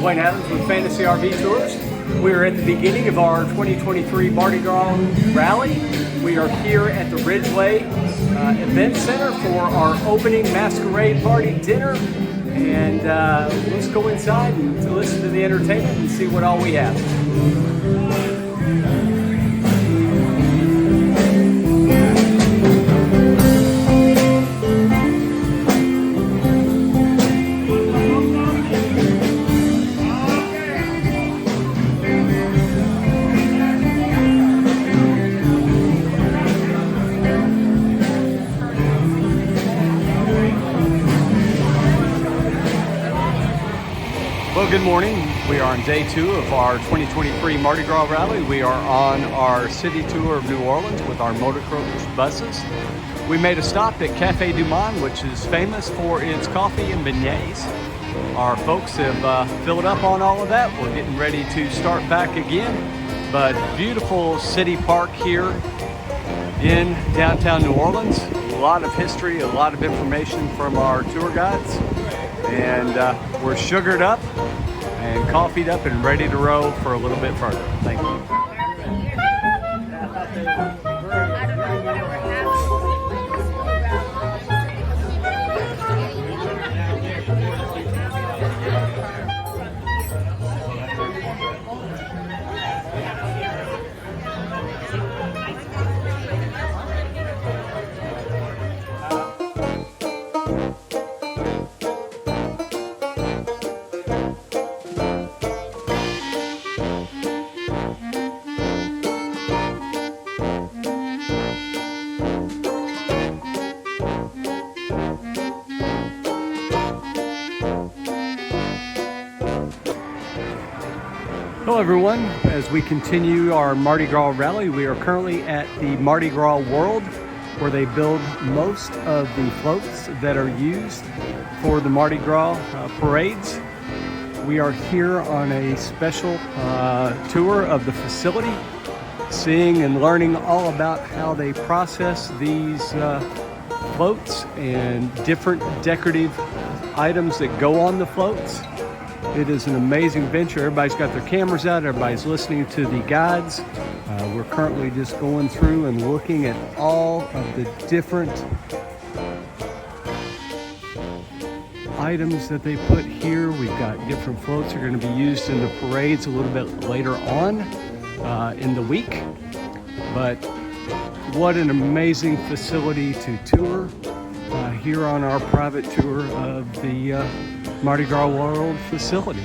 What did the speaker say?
Wayne Adams with Fantasy RV Tours. We are at the beginning of our 2023 Mardi Gras Rally. We are here at the Ridgeway Event Center for our opening masquerade party dinner. And let's go inside and to listen to the entertainment and see what all we have. Well, good morning. We are on day 2 of our 2023 Mardi Gras Rally. We are on our city tour of New Orleans with our motocross buses. We made a stop at Cafe Du Monde, which is famous for its coffee and beignets. Our folks have filled up on all of that. We're getting ready to start back again. But beautiful city park here in downtown New Orleans. A lot of history, a lot of information from our tour guides. And we're sugared up and coffeeed up and ready to roll for a little bit further. Thank you. Hello everyone, as we continue our Mardi Gras Rally, we are currently at the Mardi Gras World, where they build most of the floats that are used for the Mardi Gras parades. We are here on a special tour of the facility, seeing and learning all about how they process these floats and different decorative items that go on the floats. It is an amazing venture. Everybody's got their cameras out. Everybody's listening to the guides. We're currently just going through and looking at all of the different items that they put here. We've got different floats that are going to be used in the parades a little bit later on in the week. But what an amazing facility to tour here on our private tour of the Mardi Gras World facility.